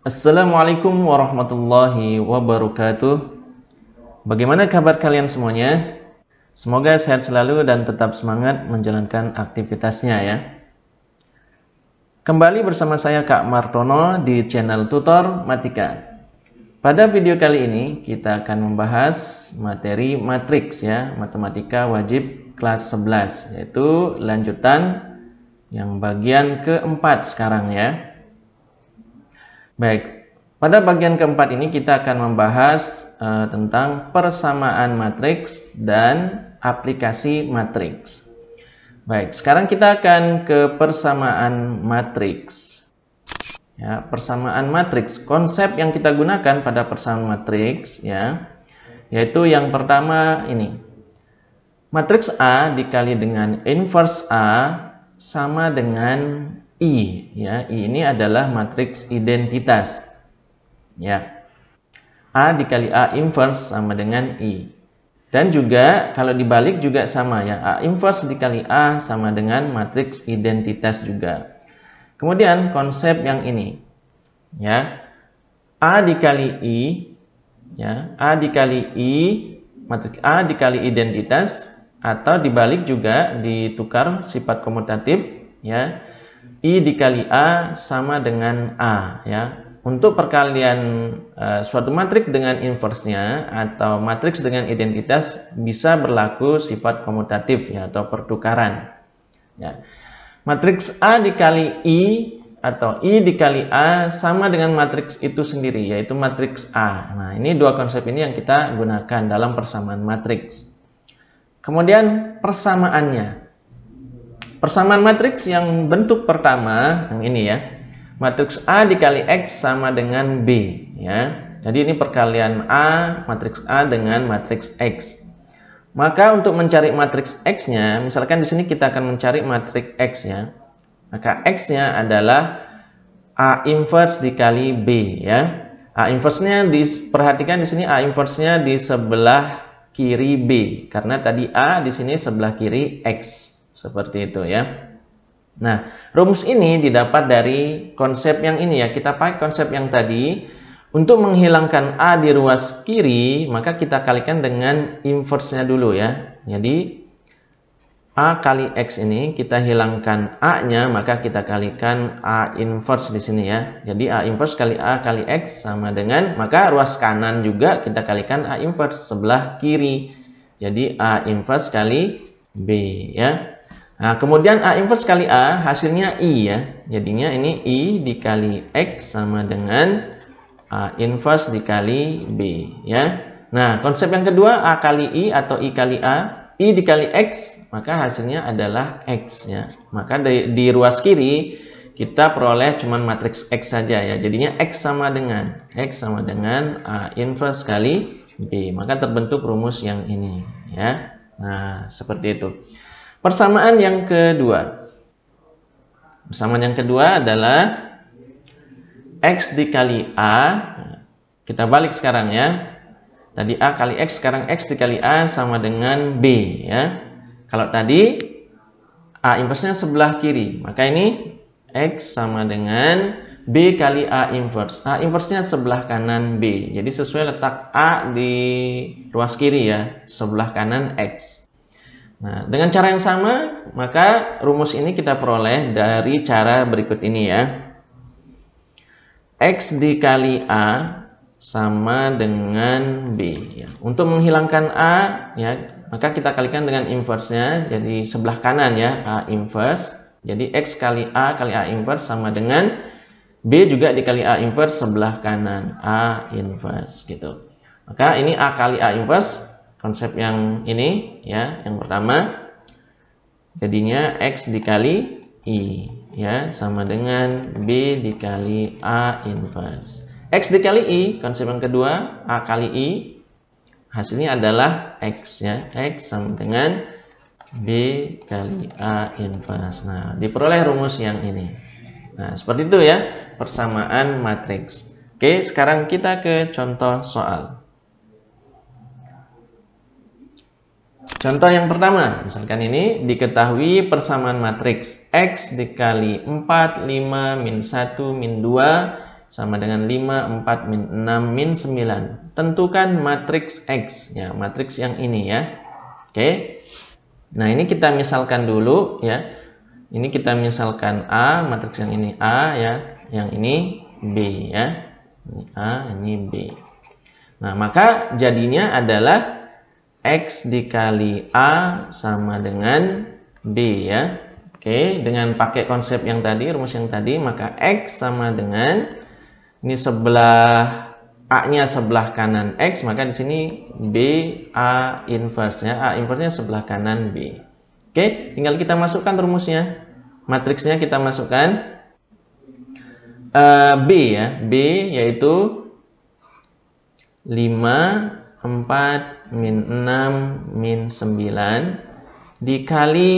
Assalamualaikum warahmatullahi wabarakatuh. Bagaimana kabar kalian semuanya? Semoga sehat selalu dan tetap semangat menjalankan aktivitasnya ya. Kembali bersama saya Kak Martono di channel Tutor Matika. Pada video kali ini kita akan membahas materi matriks ya, matematika wajib kelas 11, yaitu lanjutan yang bagian keempat sekarang ya. Baik, pada bagian keempat ini kita akan membahas tentang persamaan matriks dan aplikasi matriks. Baik, sekarang kita akan ke persamaan matriks. Ya, persamaan matriks, konsep yang kita gunakan pada persamaan matriks ya, yaitu yang pertama ini. Matriks A dikali dengan inverse A sama dengan I ya. I ini adalah matriks identitas. Ya. A dikali A inverse sama dengan I. Dan juga kalau dibalik juga sama ya. A inverse dikali A sama dengan matriks identitas juga. Kemudian konsep yang ini ya. A dikali I ya. A dikali I, matriks A dikali identitas, atau dibalik juga ditukar sifat komutatif ya. I dikali A sama dengan A ya. Untuk perkalian suatu matriks dengan inversnya atau matriks dengan identitas bisa berlaku sifat komutatif ya, atau pertukaran ya. Matriks A dikali I atau I dikali A sama dengan matriks itu sendiri, yaitu matriks A. Nah, ini dua konsep ini yang kita gunakan dalam persamaan matriks. Kemudian persamaannya. Persamaan matriks yang bentuk pertama, yang ini ya. Matriks A dikali X sama dengan B ya. Jadi ini perkalian A, matriks A dengan matriks X. Maka untuk mencari matriks X-nya, misalkan di sini kita akan mencari matriks X ya. Maka X-nya adalah A inverse dikali B ya. A inverse-nya diperhatikan di sini, A inverse-nya di sebelah kiri B, karena tadi A di sini sebelah kiri X. Seperti itu ya. Nah, rumus ini didapat dari konsep yang ini ya. Kita pakai konsep yang tadi. Untuk menghilangkan A di ruas kiri, maka kita kalikan dengan inverse-nya dulu ya. Jadi A kali X ini kita hilangkan A-nya, maka kita kalikan A inverse di sini ya. Jadi A inverse kali A kali X sama dengan, maka ruas kanan juga kita kalikan A inverse sebelah kiri. Jadi A inverse kali B ya. Nah, kemudian A inverse kali A hasilnya I ya. Jadinya ini I dikali X sama dengan A inverse dikali B ya. Nah, konsep yang kedua A kali I atau I kali A, I dikali X, maka hasilnya adalah X ya. Maka di ruas kiri kita peroleh cuman matriks X saja ya. Jadinya X sama dengan A inverse kali B. Maka terbentuk rumus yang ini ya. Nah, seperti itu. Persamaan yang kedua. Persamaan yang kedua adalah X dikali A. Kita balik sekarang ya. Tadi A kali X, sekarang X dikali A sama dengan B ya. Kalau tadi A inverse-nya sebelah kiri, maka ini X sama dengan B kali A inverse. A inverse-nya sebelah kanan B. Jadi sesuai letak A di ruas kiri ya, sebelah kanan X. Nah, dengan cara yang sama, maka rumus ini kita peroleh dari cara berikut ini ya. X dikali A sama dengan B ya. Untuk menghilangkan A ya, maka kita kalikan dengan inverse-nya, jadi sebelah kanan ya, A inverse. Jadi X kali A inverse sama dengan B juga dikali A inverse sebelah kanan, A inverse gitu. Maka ini A kali A inverse, konsep yang ini ya, yang pertama. Jadinya X dikali I ya sama dengan B dikali A inverse. X dikali I, konsep yang kedua, A kali I, hasilnya adalah X ya. X sama dengan B kali A inverse. Nah, diperoleh rumus yang ini. Nah, seperti itu ya, persamaan matriks. Oke, sekarang kita ke contoh soal. Contoh yang pertama, misalkan ini diketahui persamaan matriks X dikali 4, 5, min 1, min 2 sama dengan 5, 4, min 6, min 9. Tentukan matriks X, ya, matriks yang ini ya. Oke. Nah, ini kita misalkan dulu ya. Ini kita misalkan A, matriks yang ini A ya, yang ini B ya. Ini A, ini B. Nah, maka jadinya adalah X dikali A sama dengan B ya. Oke, dengan pakai konsep yang tadi, rumus yang tadi, maka X sama dengan ini sebelah A-nya sebelah kanan X, maka di sini B A inverse ya. A inverse-nya sebelah kanan B. Oke, tinggal kita masukkan rumusnya. Matriksnya kita masukkan B ya. B yaitu 5, 4, min 6, min 9 dikali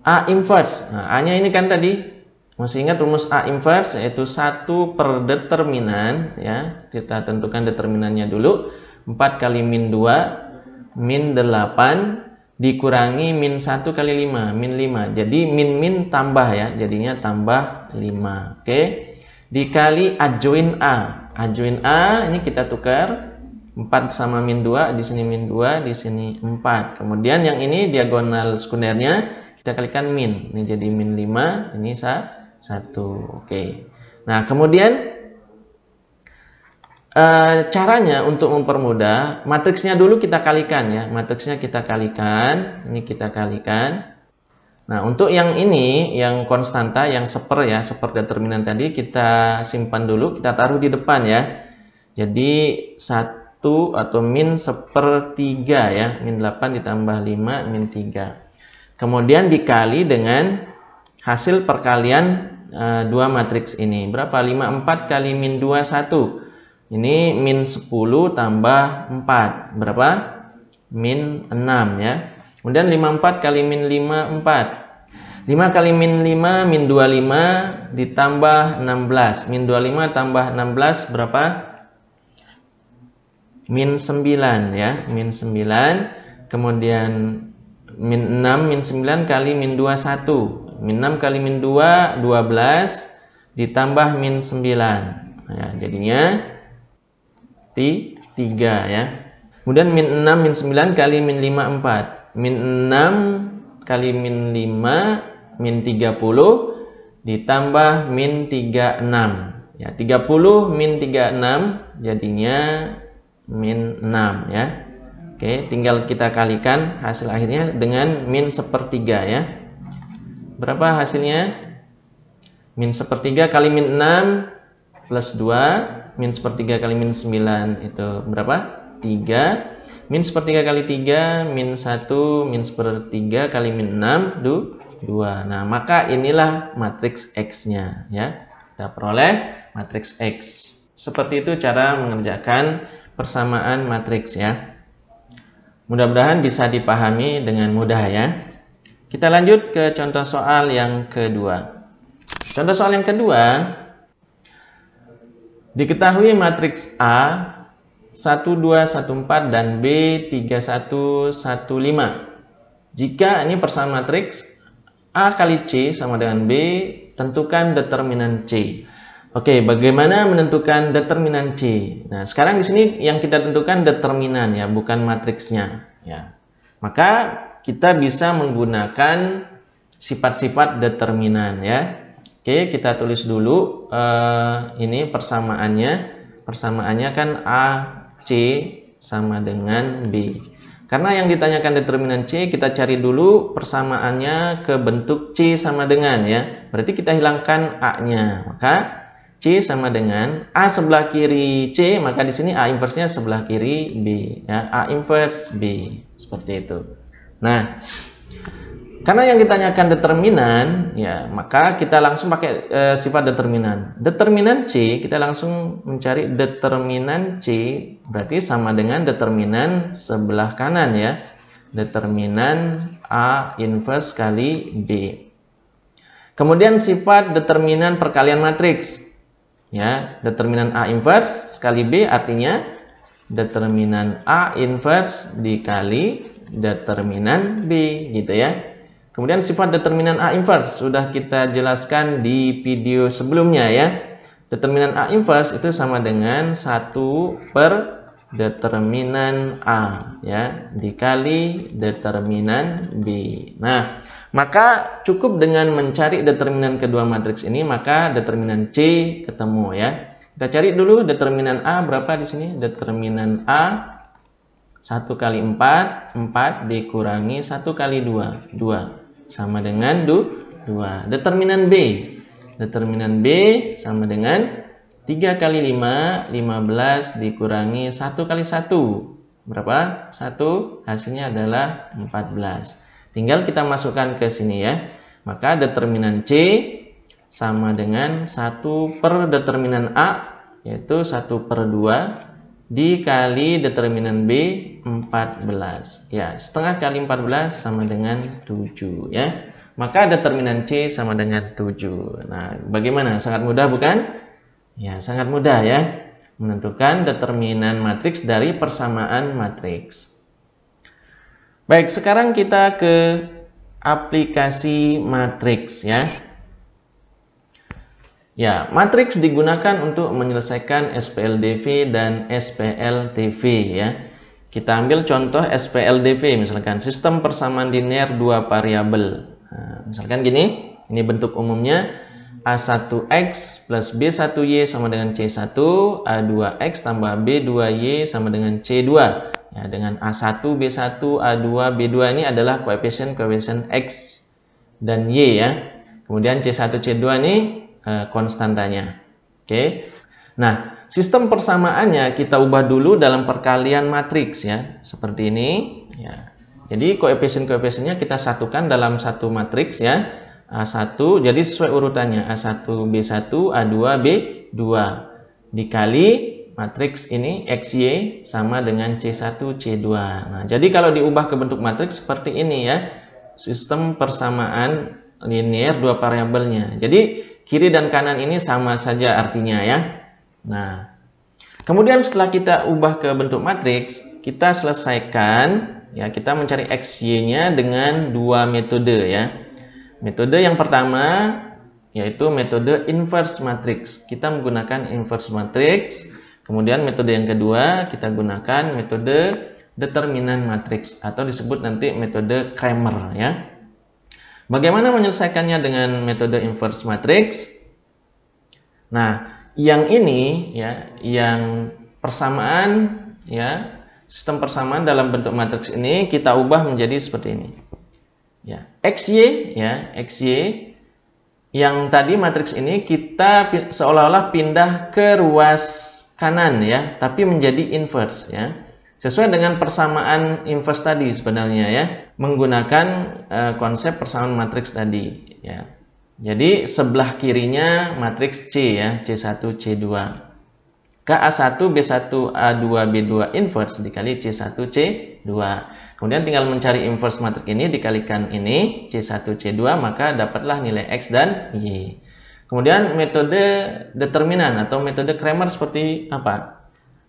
A inverse. Nah, A-nya ini kan tadi, masih ingat rumus A inverse yaitu 1 per determinan ya. Kita tentukan determinannya dulu. 4 kali min 2, min 8 dikurangi min 1 kali 5, min 5. Jadi min tambah ya, jadinya tambah 5. Oke. Dikali adjoin A. Adjoin A ini kita tukar 4 sama min 2, di sini min 2, di sini 4. Kemudian yang ini diagonal sekundernya kita kalikan min. Ini jadi min 5, ini 1. Oke. Nah, kemudian caranya untuk mempermudah, matriksnya dulu kita kalikan ya. Matriksnya kita kalikan, ini kita kalikan. Nah, untuk yang ini, yang konstanta, yang seper ya, seper determinan tadi kita simpan dulu, kita taruh di depan ya. Jadi 1 atau min sepertiga ya, min 8 ditambah 5, min 3. Kemudian dikali dengan hasil perkalian dua matriks ini. Berapa? 54 kali min 2, 1. Ini min 10 tambah 4. Berapa? Min 6 ya. Kemudian 54 kali min 5, 4. 5 kali min 5, min 25 ditambah 16. Min 25 tambah 16 berapa? Min 9 ya, min 9. Kemudian min 6, min 9 kali min 2, 1. Min 6 kali min 2, 12 ditambah min 9. Ya, jadinya 3 ya. Kemudian min 6, min 9 kali min 5, 4. Min 6 kali min 5, min 30 ditambah min 36. Ya, 30 min 36 jadinya min 6 ya. Oke, tinggal kita kalikan hasil akhirnya dengan min sepertiga ya. Berapa hasilnya? Min sepertiga kali min 6 plus 2. Min sepertiga kali min 9 itu berapa? 3. Min sepertiga kali 3, min 1, min sepertiga kali min 6, 2. Nah, maka inilah matriks X-nya ya. Kita peroleh matriks X. Seperti itu cara mengerjakan persamaan matriks ya. Mudah-mudahan bisa dipahami dengan mudah ya. Kita lanjut ke contoh soal yang kedua. Contoh soal yang kedua, diketahui matriks A 1, 2, 1, 4 dan B 3, 1, 1, 5. Jika ini persamaan matriks A kali C sama dengan B, tentukan determinan C. Oke, bagaimana menentukan determinan C? Nah, sekarang di sini yang kita tentukan determinan ya, bukan matriksnya ya. Maka kita bisa menggunakan sifat-sifat determinan ya. Oke, kita tulis dulu ini persamaannya. Persamaannya kan A C sama dengan B. Karena yang ditanyakan determinan C, kita cari dulu persamaannya ke bentuk C sama dengan ya. Berarti kita hilangkan A-nya. Maka C sama dengan A sebelah kiri C, maka di sini A inverse-nya sebelah kiri B ya. A inverse B. Seperti itu. Nah, karena yang ditanyakan determinan ya, maka kita langsung pakai sifat determinan. Determinan C, kita langsung mencari determinan C berarti sama dengan determinan sebelah kanan ya. Determinan A inverse kali B. Kemudian sifat determinan perkalian matriks. Ya, determinan A inverse kali B artinya determinan A inverse dikali determinan B gitu ya. Kemudian sifat determinan A inverse sudah kita jelaskan di video sebelumnya ya. Determinan A inverse itu sama dengan 1 per determinan A ya dikali determinan B. Nah, maka cukup dengan mencari determinan kedua matriks ini, maka determinan C ketemu ya. Kita cari dulu determinan A berapa di sini? Determinan A 1 kali 4, 4 dikurangi 1 kali 2, 2 sama dengan 2. Determinan B. Determinan B sama dengan 3 kali 5, 15 dikurangi 1 kali 1. Berapa? 1, hasilnya adalah 14. Tinggal kita masukkan ke sini ya. Maka determinan C sama dengan 1 per determinan A, yaitu 1 per 2 dikali determinan B 14. Ya, setengah kali 14 sama dengan 7 ya. Maka determinan C sama dengan 7. Nah, bagaimana? Sangat mudah bukan? Ya, sangat mudah ya. Menentukan determinan matriks dari persamaan matriks. Baik, sekarang kita ke aplikasi matriks ya. Ya, matriks digunakan untuk menyelesaikan SPLDV dan SPLTV ya. Kita ambil contoh SPLDV, misalkan sistem persamaan linear dua variabel. Nah, misalkan gini, ini bentuk umumnya A1X plus B1Y sama dengan C1, A2X tambah B2Y sama dengan C2. Ya, dengan A1, B1, A2, B2 ini adalah koefisien X dan Y ya. Kemudian C1, C2 ini konstantanya. Oke. Nah, sistem persamaannya kita ubah dulu dalam perkalian matriks ya, seperti ini ya. Jadi koefisien-koefisiennya kita satukan dalam satu matriks ya. A1 jadi sesuai urutannya A1 B1 A2 B2 dikali matriks ini XY sama dengan C1 C2. Nah, jadi kalau diubah ke bentuk matriks seperti ini ya. Sistem persamaan linear dua variabelnya. Jadi kiri dan kanan ini sama saja artinya ya. Nah, kemudian setelah kita ubah ke bentuk matriks, kita selesaikan ya, kita mencari XY-nya dengan dua metode ya. Metode yang pertama yaitu metode inverse matrix. Kita menggunakan inverse matrix. Kemudian metode yang kedua kita gunakan metode determinan matrix atau disebut nanti metode Cramer ya. Bagaimana menyelesaikannya dengan metode inverse matrix? Nah, yang ini ya, yang persamaan ya, sistem persamaan dalam bentuk matriks ini kita ubah menjadi seperti ini. Ya, XY ya, XY yang tadi matriks ini kita seolah-olah pindah ke ruas kanan ya, tapi menjadi inverse ya. Sesuai dengan persamaan inverse tadi sebenarnya ya, menggunakan konsep persamaan matriks tadi ya. Jadi sebelah kirinya matriks C ya, C1 C2. A1 B1 A2 B2 inverse dikali C1 C2. Kemudian tinggal mencari inverse matriks ini dikalikan ini C1 C2, maka dapatlah nilai X dan Y. Kemudian metode determinan atau metode Cramer seperti apa?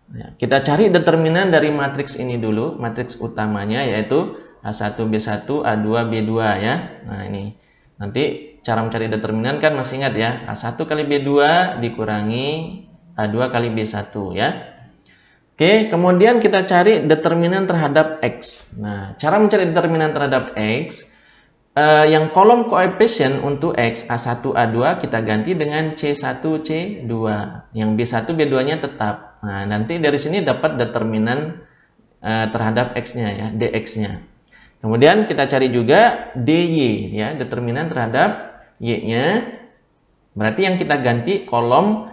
Ya, kita cari determinan dari matriks ini dulu, matriks utamanya yaitu A1 B1 A2 B2 ya. Nah, ini nanti cara mencari determinan kan masih ingat ya, A1 kali B2 dikurangi A2 kali B1 ya. Oke, kemudian kita cari determinan terhadap X. Nah, cara mencari determinan terhadap X, yang kolom koefisien untuk X A1 A2 kita ganti dengan C1 C2. Yang B1 B2-nya tetap. Nah, nanti dari sini dapat determinan terhadap X-nya ya, dx-nya. Kemudian kita cari juga dy ya, determinan terhadap y-nya. Berarti yang kita ganti kolom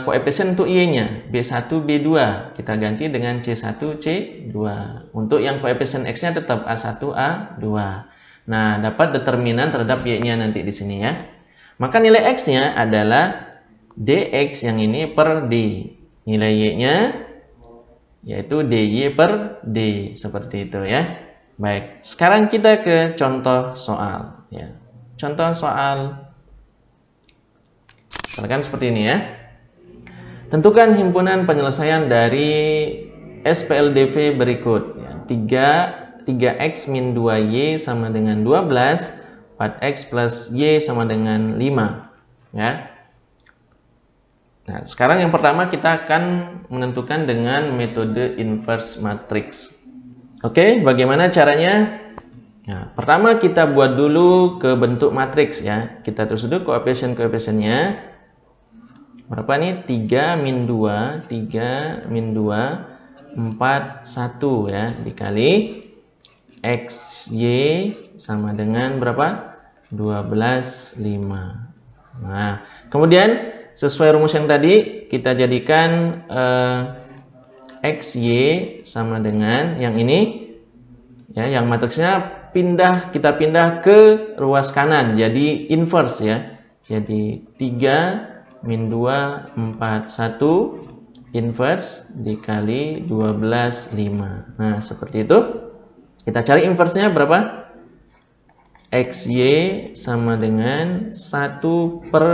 koefisien untuk y-nya, B1 B2 kita ganti dengan C1 C2. Untuk yang koefisien x-nya tetap A1 A2. Nah, dapat determinan terhadap y-nya nanti di sini ya. Maka nilai x-nya adalah dx yang ini per d. Nilai y-nya yaitu dy per d, seperti itu ya. Baik, sekarang kita ke contoh soal ya. Contoh soal misalkan seperti ini ya. Tentukan himpunan penyelesaian dari SPLDV berikut. 3x min 2y sama dengan 12, 4x plus y sama dengan 5. Ya. Nah, sekarang yang pertama kita akan menentukan dengan metode inverse matrix. Oke, bagaimana caranya? Nah, pertama kita buat dulu ke bentuk matriks ya. Kita terus dulu koefisien-koefisiennya. Berapa nih? 3 min 2, 3 min 2, 4, 1 ya. Dikali XY sama dengan berapa? 12, 5. Nah, kemudian sesuai rumus yang tadi, kita jadikan XY sama dengan yang ini. Ya, yang matriksnya kita pindah ke ruas kanan, jadi inverse ya. Jadi 3 min 2, 4, 1 inverse dikali 12, 5. Nah, seperti itu. Kita cari inverse-nya berapa? XY sama dengan 1 per,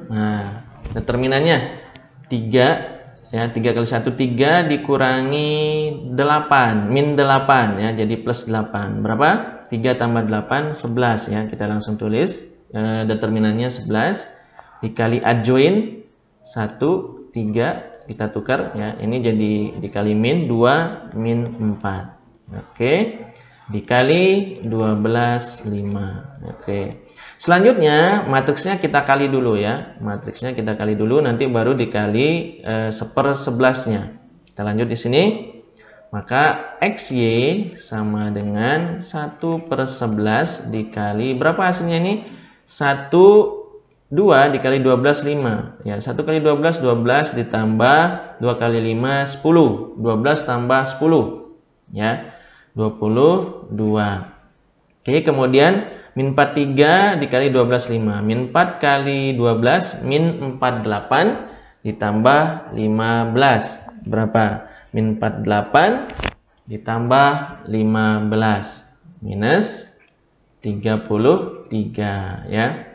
nah, determinannya 3 ya, 3 kali 1 3 dikurangi 8 min 8 ya, jadi plus 8. Berapa? 3 tambah 8 11 ya. Kita langsung tulis determinannya 11 dikali adjoin 1 3 kita tukar ya. Ini jadi dikali min 2 min 4. Oke. Dikali 12 5. Oke. Selanjutnya matriksnya kita kali dulu ya. Matriksnya kita kali dulu, nanti baru dikali 1/11-nya. Kita lanjut di sini. Maka XY sama dengan 1/11 dikali berapa hasilnya ini? 2 dikali 12 5. Ya, 1 kali 12 12 ditambah 2 kali 5 10. 12 tambah 10 ya. 22. Oke, kemudian min 43 dikali 12 5. Min 4 kali 12 min 48 ditambah 15. Berapa? Min 48 ditambah 15 minus 33 ya.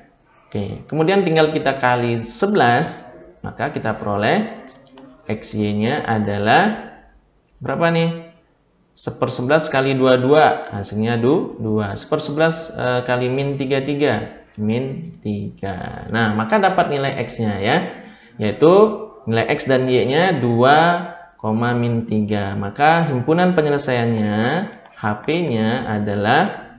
Oke, kemudian tinggal kita kali 11, maka kita peroleh XY-nya adalah berapa nih? 1/11 kali 22 hasilnya 2. 1/11 kali min 33 min 3. Nah, maka dapat nilai X-nya ya, yaitu nilai X dan Y-nya 2, min 3. Maka himpunan penyelesaiannya HP-nya adalah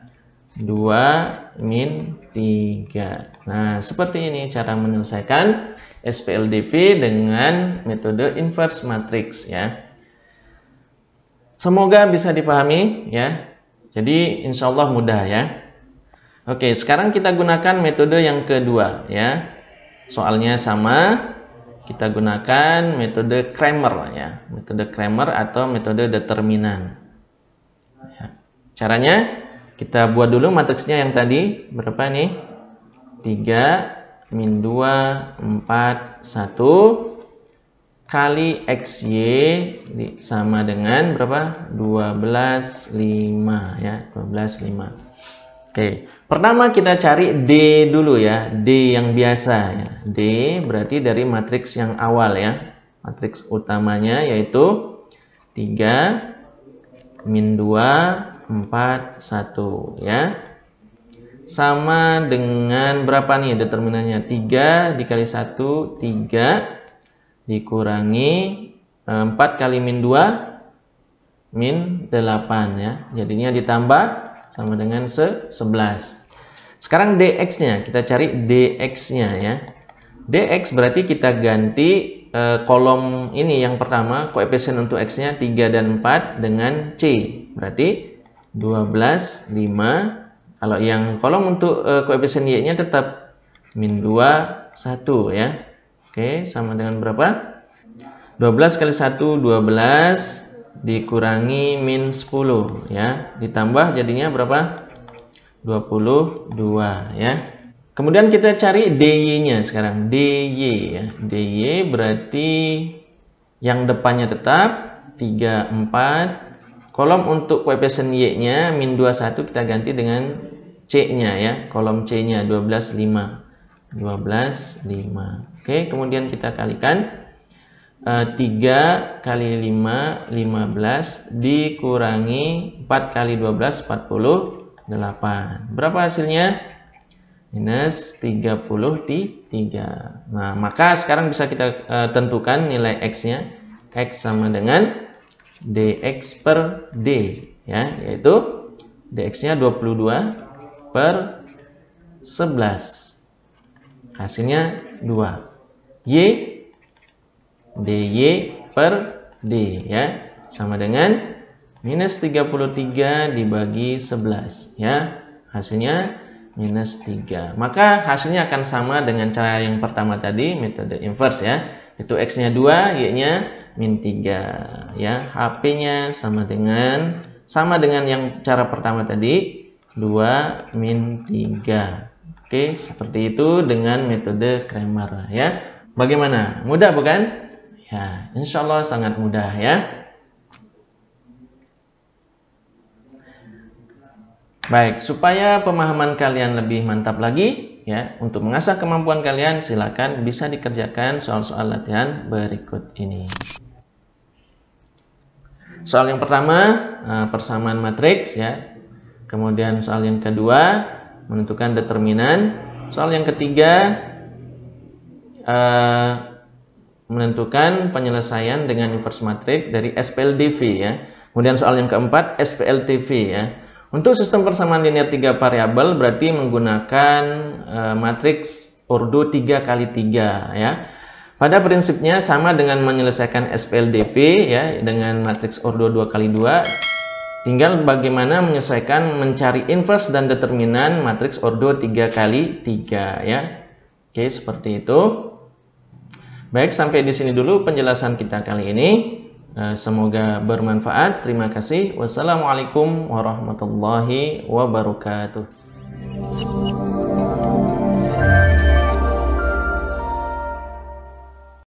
2 min 3. Nah, seperti ini cara menyelesaikan SPLDV dengan metode inverse matrix ya. Semoga bisa dipahami ya. Jadi insya Allah mudah ya. Oke, sekarang kita gunakan metode yang kedua ya. Soalnya sama, kita gunakan metode Cramer ya. Metode Cramer atau metode determinan ya. Caranya kita buat dulu matriksnya yang tadi. Berapa nih? 3 min 2 4 1 kali XY sama dengan berapa? 12 5 ya, 12 5. Oke, pertama kita cari D dulu ya, D yang biasa ya. D berarti dari matriks yang awal ya. Matriks utamanya yaitu 3 min 2 4 1 ya. Sama dengan berapa nih determinannya? 3 dikali 1 3 dikurangi 4 kali min 2 min 8 ya. Jadinya ditambah sama dengan 11. Sekarang dx-nya, kita cari dx-nya ya. Dx berarti kita ganti kolom ini yang pertama, koefisien untuk x-nya 3 dan 4 dengan c. Berarti 12 5. Kalau yang kolom untuk koefisien y-nya tetap min 2 1 ya. Oke, sama dengan berapa? 12 kali 1, 12 dikurangi min 10 ya. Ditambah jadinya berapa? 22 ya. Kemudian kita cari dy-nya sekarang. dy ya. dy berarti yang depannya tetap 3 4. Kolom untuk koefisien y-nya min 21 kita ganti dengan c-nya ya. Kolom c-nya 12 5. 12 5. Oke, kemudian kita kalikan 3 kali 5, 15 dikurangi 4 kali 12, 48. Berapa hasilnya? Minus 33. Nah, maka sekarang bisa kita tentukan nilai X-nya. X sama dengan dx per d, ya, yaitu dx-nya 22 per 11. Hasilnya 2. Y dy per d, ya, sama dengan minus 33 dibagi 11, ya, hasilnya minus 3. Maka hasilnya akan sama dengan cara yang pertama tadi, metode inverse, ya, itu x-nya 2, y-nya min 3, ya. HP-nya sama dengan yang cara pertama tadi, 2 min 3. Oke, seperti itu dengan metode Cramer, ya. Bagaimana? Mudah bukan? Ya, insya Allah sangat mudah, ya. Baik, supaya pemahaman kalian lebih mantap lagi, ya, untuk mengasah kemampuan kalian, silakan bisa dikerjakan soal-soal latihan berikut ini. Soal yang pertama, persamaan matriks, ya. Kemudian soal yang kedua, menentukan determinan. Soal yang ketiga, menentukan penyelesaian dengan inverse matriks dari SPLDV, ya. Kemudian soal yang keempat, SPLTV, ya. Untuk sistem persamaan linear 3 variabel berarti menggunakan matriks ordo 3 kali 3, ya. Pada prinsipnya sama dengan menyelesaikan SPLDV, ya, dengan matriks ordo 2 kali 2. Tinggal bagaimana menyesuaikan mencari inverse dan determinan matriks ordo 3 kali 3, ya. Oke, seperti itu. Baik, sampai di sini dulu penjelasan kita kali ini. Semoga bermanfaat. Terima kasih. Wassalamualaikum warahmatullahi wabarakatuh.